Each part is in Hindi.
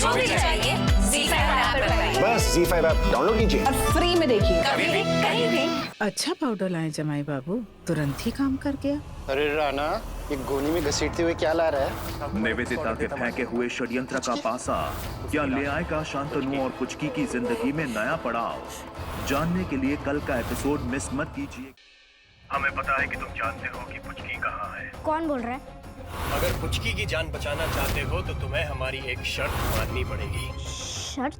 जो भी चाहिए ZEE5 ऐप पर पाइए। बस ZEE5 ऐप डाउनलोड कीजिए और फ्री में देखिए। कभी भी कहीं भी। अच्छा पाउडर लाए जमाई बाबू, तुरंत ही काम कर गया। अरे राणा, ये गोनी में घसीटते हुए क्या ला रहा है? निवेदिता के फेंके हुए षड्यंत्र का पासा क्या ले आएगा शांतनु और पुचकी की जिंदगी में नया पड़ाव? जानने के लिए कल का एपिसोड मिस मत कीजिए। हमें पता है कि तुम जानते हो कि पुचकी कहाँ है। कौन बोल रहा है? अगर पुचकी की जान बचाना चाहते हो तो तुम्हें हमारी एक शर्त माननी पड़ेगी। शर्त?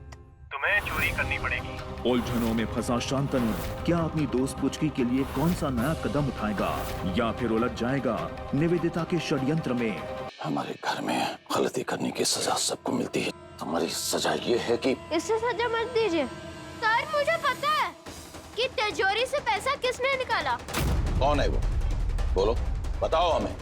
तुम्हें चोरी करनी पड़ेगी। उलझनों में फंसा शांतनु क्या अपनी दोस्त पुचकी के लिए कौन सा नया कदम उठाएगा या फिर उलझ जाएगा निवेदिता के षड्यंत्र में? हमारे घर में गलती करने की सजा सबको मिलती है। हमारी सजा ये है कि इससे सजा मत दीजिए सर। मुझे पता है कि तिजोरी से पैसा किसने निकाला। कौन है वो? बोलो, बताओ हमें।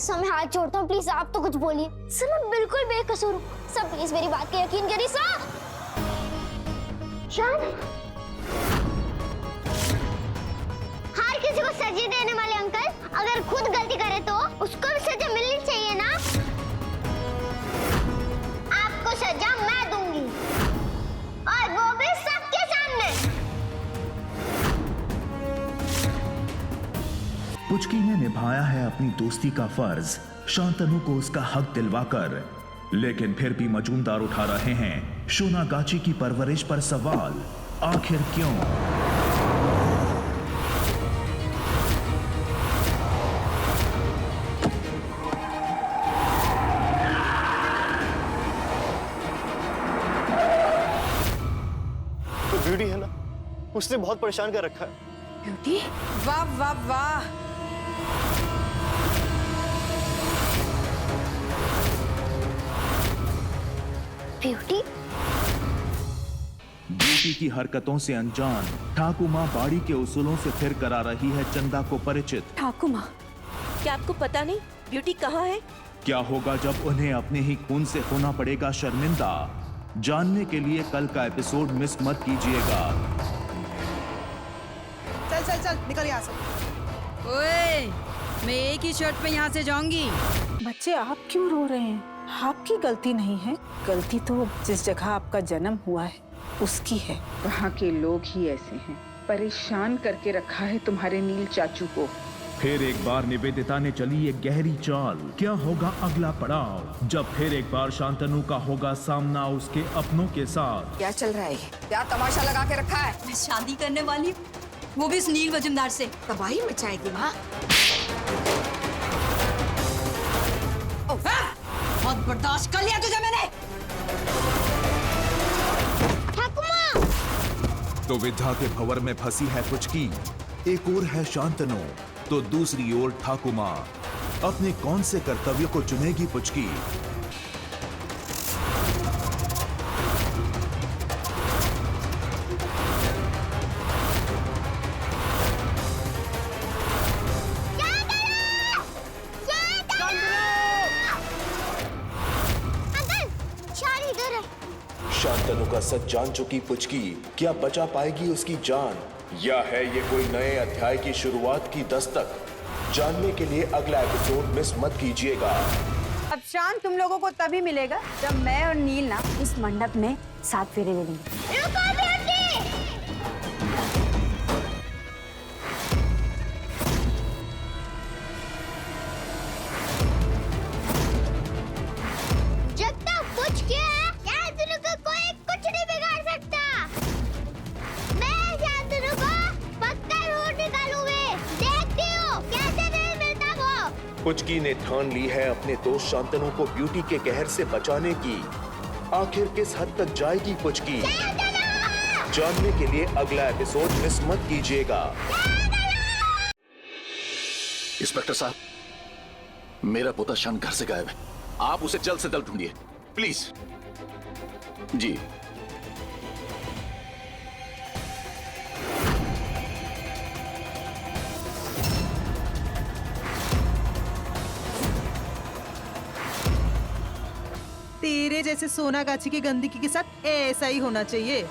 मैं हाथ जोड़ता हूँ, प्लीज आप तो कुछ बोलिए सर। मैं बिल्कुल बेकसूर हूँ सर, प्लीज मेरी बात का यकीन करिए सर। शान, हर किसी को सजा देने वाले अंकल अगर खुद गलती करे तो उसको भी सजा मिलनी चाहिए ना। आपको सजा मैं दूंगी और वो भी सबके सामने। पुचकी ने निभाया है अपनी दोस्ती का फर्ज शांतनु को उसका हक दिलवाकर, लेकिन फिर भी मजूमदार उठा रहे हैं शोनागाची की परवरिश पर सवाल, आखिर क्यों? तो ब्यूटी है ना, उसने बहुत परेशान कर रखा है। ब्यूटी, वाह वाह वाह। ब्यूटी? ब्यूटी की हरकतों से अनजान ठाकुमा बाड़ी के उसूलों से फिर करा रही है चंदा को परिचित। ठाकुमा, क्या आपको पता नहीं ब्यूटी कहाँ है? क्या होगा जब उन्हें अपने ही खून से होना पड़ेगा शर्मिंदा? जानने के लिए कल का एपिसोड मिस मत कीजिएगा। चल चल चल निकल यहाँ से। ओए, मैं एक ही शर्ट पे यहाँ से जाऊंगी। बच्चे आप क्यों रो रहे हैं? आपकी गलती नहीं है। गलती तो जिस जगह आपका जन्म हुआ है उसकी है। वहाँ के लोग ही ऐसे हैं, परेशान करके रखा है तुम्हारे नील चाचू को। फिर एक बार निवेदिता ने चली एक गहरी चाल। क्या होगा अगला पड़ाव जब फिर एक बार शांतनु का होगा सामना उसके अपनों के साथ? क्या चल रहा है? क्या तमाशा लगा के रखा है? मैं शादी करने वाली, वो भी इस नील मजूमदार से। तबाही मचाएगी वहाँ। बहुत बर्दाश्त कर लिया तुझे मैंने। दुविधा के भंवर में फंसी है पुचकी, एक ओर है शांतनु तो दूसरी ओर ठाकुमा। अपने कौन से कर्तव्य को चुनेगी पुचकी? शांतनु का सच जान चुकी पुचकी क्या बचा पाएगी उसकी जान, या है ये कोई नए अध्याय की शुरुआत की दस्तक? जानने के लिए अगला एपिसोड मिस मत कीजिएगा। अब शान तुम लोगों को तभी मिलेगा जब मैं और नील ना इस मंडप में 7 फेरे ले लेंगे। रुको ब्यूटी! जब तक कुछ किया है, शांतनु को कोई कुछ नहीं बिगाड़ सकता। मैं शांतनु को पक्का रोड निकालूंगी। देखती हूँ कैसे नहीं मिलता वो। पुचकी ने ठान ली है अपने दोस्त शांतनु को ब्यूटी के कहर से बचाने की। आखिर किस हद तक जाएगी पुचकी? जानने के लिए अगला एपिसोड मिस मत कीजिएगा। इंस्पेक्टर साहब, मेरा पोता शान घर से गायब है। आप उसे जल्द से जल्द ढूंढिए प्लीज। जी। तेरे जैसे सोनागाछी की गंदगी के साथ ऐसा ही होना चाहिए।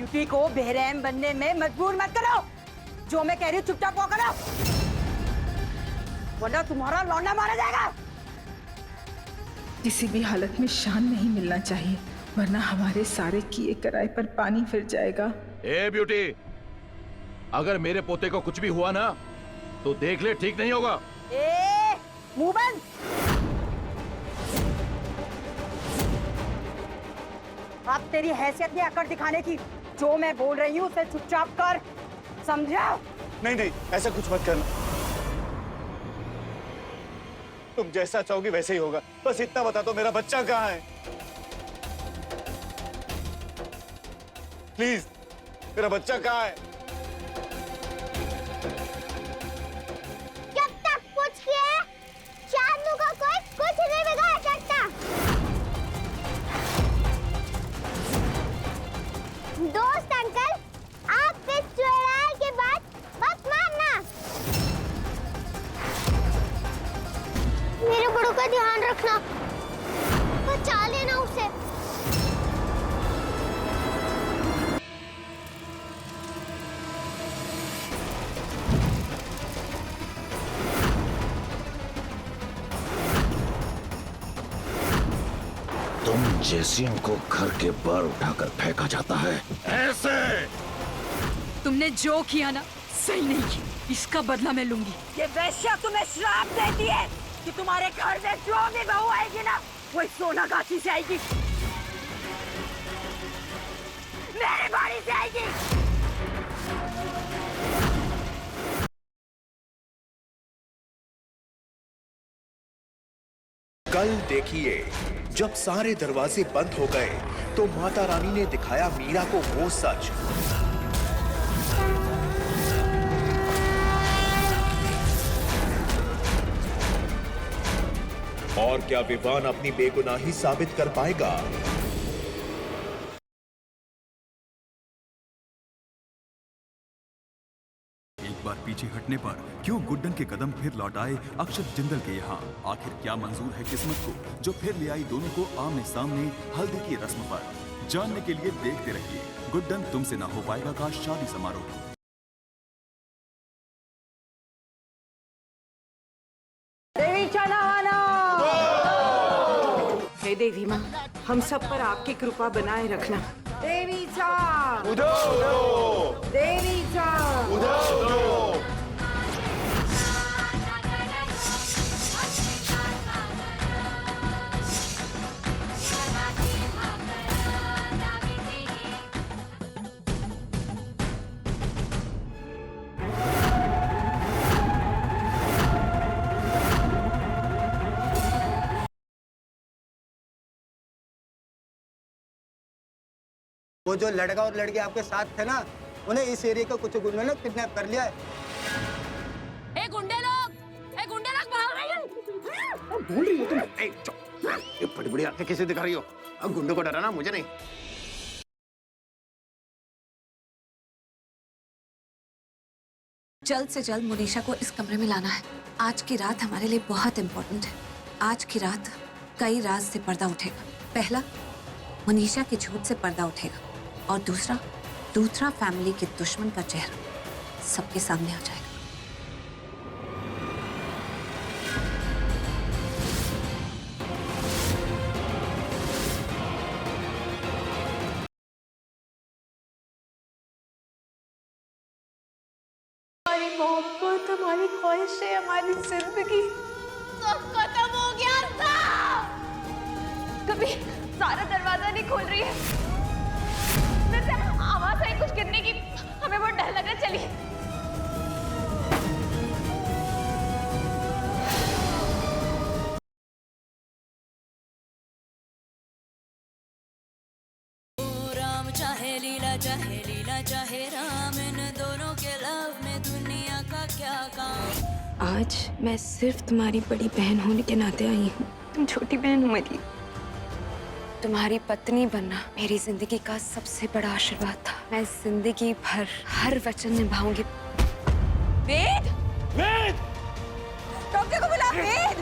ब्यूटी को बेरहम बनने में मजबूर मत करो। जो मैं कह रही हूँ चुपचाप वो करो, वरना तुम्हारा लौंडा मारा जाएगा। किसी भी हालत में शान नहीं मिलना चाहिए, वरना हमारे सारे किए कराए पर पानी फिर जाएगा। ए ब्यूटी, अगर मेरे पोते को कुछ भी हुआ ना तो देख ले, ठीक नहीं होगा। ए, मुंह बंद। अब तेरी हैसियत नहीं अकड़ दिखाने की। जो मैं बोल रही हूँ उसे चुपचाप कर, समझा? नहीं, ऐसा कुछ मत करना। तुम जैसा चाहोगी वैसे ही होगा। बस इतना बता दो, मेरा बच्चा कहाँ है? प्लीज, मेरा बच्चा कहाँ है? जब तक पूछ के शानू को कोई कुछ नहीं बिगाड़ सकता। दोस्त अंकल, आप इस चुड़ैल के बाद मत मारना। मेरे बड़ों का ध्यान रखना, बचा लेना उसे। तुम जैसियों को घर के बाहर उठाकर फेंका जाता है, ऐसे। तुमने जो किया ना सही नहीं किया, इसका बदला मैं लूंगी। ये वैश्या तुम्हें श्राप देती है कि तुम्हारे घर में जो भी बहू आएगी ना वही सोनागाछी से आएगी, मेरी बाड़ी से आएगी। कल देखिए, जब सारे दरवाजे बंद हो गए तो माता रानी ने दिखाया मीरा को वो सच। और क्या विवान अपनी बेगुनाही साबित कर पाएगा? एक बार पीछे हटने पर क्यों गुड्डन के कदम फिर लौट आए अक्षत जिंदल के यहाँ? आखिर क्या मंजूर है किस्मत को जो फिर ले आई दोनों को आमने सामने हल्दी की रस्म पर? जानने के लिए देखते रहिए गुड्डन तुमसे ना हो पाएगा का शादी समारोह। देवी चढ़ावाना। हे देवी माँ, हम सब पर आपकी कृपा बनाए रखना। देवी चा उधो, देवी चा उधो। वो जो लड़का और लड़की आपके साथ थे ना, उन्हें इस एरिया का कुछ गुंडों ने किडनैप कर लिया है। गुंडे लोग भाग रहे हैं। बोल रही हो तुम? ये बड़ी बड़ी आंखें कैसे दिखा रही हो? अब गुंडों को डराना, मुझे नहीं। जल्द से जल्द मुनीशा को इस कमरे में लाना है। आज की रात हमारे लिए बहुत इम्पोर्टेंट है। आज की रात कई राज से पर्दा उठेगा। पहला, मुनीशा के झूठ से पर्दा उठेगा, और दूसरा फैमिली के दुश्मन का चेहरा सबके सामने आ जाएगा। हमारी मोहब्बत, हमारी ख्वाहिशें, हमारी जिंदगी सब खत्म हो गया था। कभी सारा दरवाजा नहीं खोल रही है। वैसे आवाज आई कुछ गिरने की, हमें बहुत डर लग रहा है। चलिए। राम चाहे लीला चाहे राम, इन दोनों के लव में दुनिया का क्या काम। आज मैं सिर्फ तुम्हारी बड़ी बहन होने के नाते आई हूँ। तुम छोटी बहन हो मेरी। तुम्हारी पत्नी बनना मेरी जिंदगी का सबसे बड़ा आशीर्वाद था। मैं जिंदगी भर हर वचन निभाऊंगी। वेद! डॉक्टर को बुला। वेद!